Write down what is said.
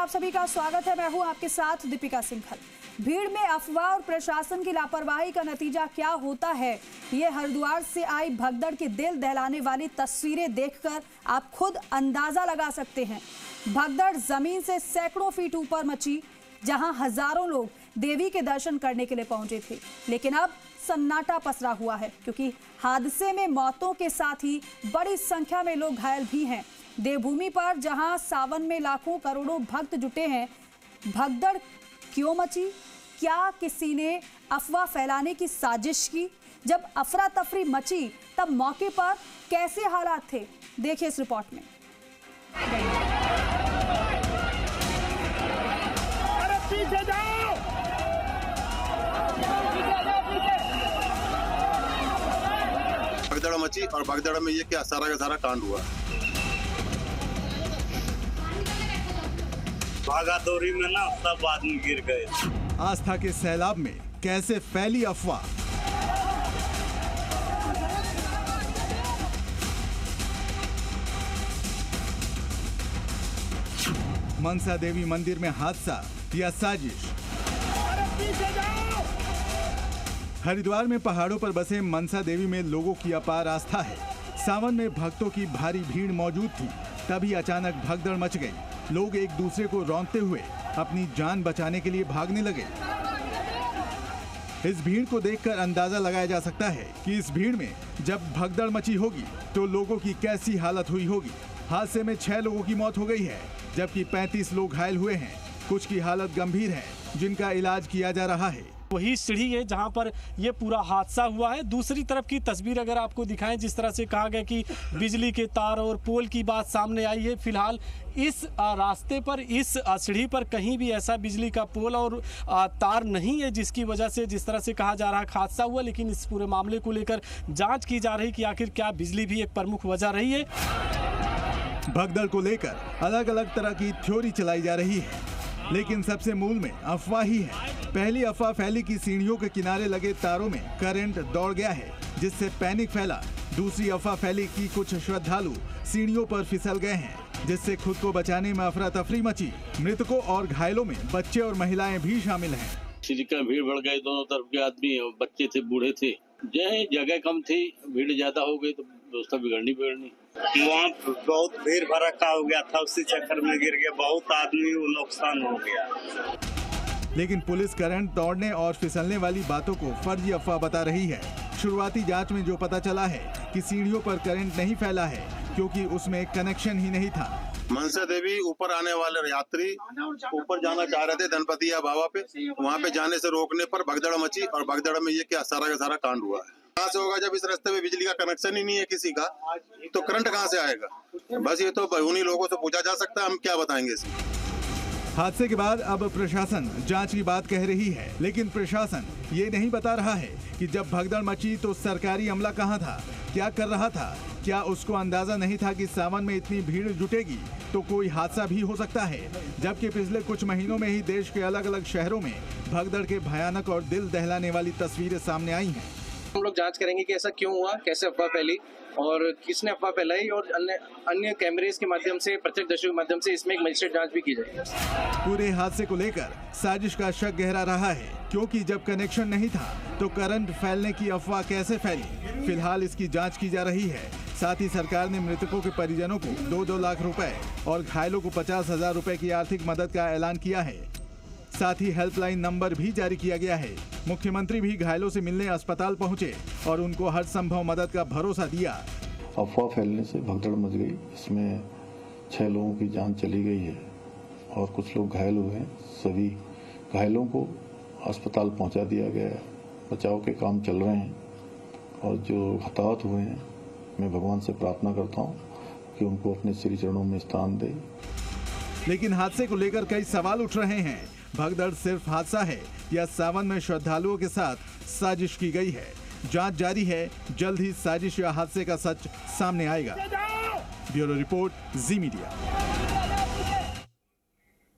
आप सभी का स्वागत है। मैं हूं आपके साथ दीपिका सिंघल। भीड़ में अफवाह और प्रशासन की लापरवाही का नतीजा क्या होता है, ये हरिद्वार से आई भगदड़ की दिल दहलाने वाली तस्वीरें देखकर आप खुद अंदाजा लगा सकते हैं। भगदड़ जमीन से सैकड़ों फीट ऊपर मची, जहां हजारों लोग देवी के दर्शन करने के लिए पहुंचे थे। लेकिन अब सन्नाटा पसरा हुआ है, क्योंकि हादसे में मौतों के साथ ही बड़ी संख्या में लोग घायल भी हैं। देवभूमि पर जहां सावन में लाखों करोड़ों भक्त जुटे हैं, भगदड़ क्यों मची? क्या किसी ने अफवाह फैलाने की साजिश की? जब अफरा तफरी मची तब मौके पर कैसे हालात थे, देखिए इस रिपोर्ट में। पीछे जाओ। भगदड़ मची और भगदड़ में ये क्या सारा का सारा कांड हुआ। भागादौड़ी में ना सब आदमी गिर गए। आस्था के सैलाब में कैसे फैली अफवाह। मनसा देवी मंदिर में हादसा या साजिश? हरिद्वार में पहाड़ों पर बसे मनसा देवी में लोगों की अपार आस्था है। सावन में भक्तों की भारी भीड़ मौजूद थी, तभी अचानक भगदड़ मच गई। लोग एक दूसरे को रौंदते हुए अपनी जान बचाने के लिए भागने लगे। इस भीड़ को देखकर अंदाजा लगाया जा सकता है कि इस भीड़ में जब भगदड़ मची होगी तो लोगों की कैसी हालत हुई होगी। हादसे में 6 लोगों की मौत हो गई है, जबकि 35 लोग घायल हुए हैं। कुछ की हालत गंभीर है, जिनका इलाज किया जा रहा है। वही सीढ़ी है जहां पर ये पूरा हादसा हुआ है। दूसरी तरफ की तस्वीर अगर आपको दिखाएं, जिस तरह से कहा गया कि बिजली के तार और पोल की बात सामने आई है, फिलहाल इस रास्ते पर, इस सीढ़ी पर कहीं भी ऐसा बिजली का पोल और तार नहीं है, जिसकी वजह से जिस तरह से कहा जा रहा है हादसा हुआ। लेकिन इस पूरे मामले को लेकर जांच की जा रही कि आखिर क्या बिजली भी एक प्रमुख वजह रही है। भगदड़ को लेकर अलग अलग तरह की थ्योरी चलाई जा रही है, लेकिन सबसे मूल में अफवाह ही है। पहली अफवाह फैली कि सीढ़ियों के किनारे लगे तारों में करंट दौड़ गया है, जिससे पैनिक फैला। दूसरी अफवाह फैली कि कुछ श्रद्धालु सीढ़ियों पर फिसल गए हैं, जिससे खुद को बचाने में अफरा तफरी मची। मृतकों और घायलों में बच्चे और महिलाएं भी शामिल हैं। सीढ़ी का भीड़ बढ़ गई, दोनों तरफ के आदमी, बच्चे थे, बूढ़े थे। जगह कम थी, भीड़ ज्यादा हो गई तो व्यवस्था बिगड़नी। वहाँ बहुत भीड़ भड़का हो गया था, उसी चक्कर में गिर गया, बहुत आदमी नुकसान हो गया। लेकिन पुलिस करंट दौड़ने और फिसलने वाली बातों को फर्जी अफवाह बता रही है। शुरुआती जांच में जो पता चला है कि सीढ़ियों पर करंट नहीं फैला है, क्योंकि उसमें कनेक्शन ही नहीं था। मनसा देवी ऊपर आने वाले यात्री ऊपर जाना चाह रहे थे धनपति या बाबा पे, वहाँ पे जाने से रोकने पर भगदड़ मची और भगदड़ में ये क्या सारा का सारा कांड हुआ है। कहाँ से होगा जब इस रास्ते में बिजली का कनेक्शन ही नहीं है किसी का, तो करंट कहाँ से आएगा? बस ये तो उन्हीं लोगों से पूछा जा सकता है, हम क्या बताएंगे इसमें। हादसे के बाद अब प्रशासन जांच की बात कह रही है, लेकिन प्रशासन ये नहीं बता रहा है कि जब भगदड़ मची तो सरकारी अमला कहाँ था, क्या कर रहा था। क्या उसको अंदाजा नहीं था कि सावन में इतनी भीड़ जुटेगी तो कोई हादसा भी हो सकता है? जबकि पिछले कुछ महीनों में ही देश के अलग अलग शहरों में भगदड़ के भयानक और दिल दहलाने वाली तस्वीरें सामने आई हैं। हम लोग जांच करेंगे कि ऐसा क्यों हुआ, कैसे अफवाह फैली और किसने अफवाह फैलाई, और अन्य कैमरेज के माध्यम से, प्रत्यक्षदर्शियों के माध्यम से इसमें एक मजिस्ट्रेट जांच भी की जाएगी। पूरे हादसे को लेकर साजिश का शक गहरा रहा है, क्योंकि जब कनेक्शन नहीं था तो करंट फैलने की अफवाह कैसे फैली। फिलहाल इसकी जांच की जा रही है। साथ ही सरकार ने मृतकों के परिजनों को 2-2 लाख रुपए और घायलों को 50,000 रुपए की आर्थिक मदद का ऐलान किया है। साथ ही हेल्पलाइन नंबर भी जारी किया गया है। मुख्यमंत्री भी घायलों से मिलने अस्पताल पहुंचे और उनको हर संभव मदद का भरोसा दिया। अफवाह फैलने से भगदड़ मच गई। इसमें 6 लोगों की जान चली गई है और कुछ लोग घायल हुए हैं। सभी घायलों को अस्पताल पहुंचा दिया गया है। बचाव के काम चल रहे हैं और जो हताहत हुए हैं, मैं भगवान से प्रार्थना करता हूं कि उनको अपने श्री चरणों में स्थान दे। लेकिन हादसे को लेकर कई सवाल उठ रहे हैं। भगदड़ सिर्फ हादसा है या सावन में श्रद्धालुओं के साथ साजिश की गई है? जांच जारी है। जल्द ही साजिश या हादसे का सच सामने आएगा। ब्यूरो रिपोर्ट, जी मीडिया।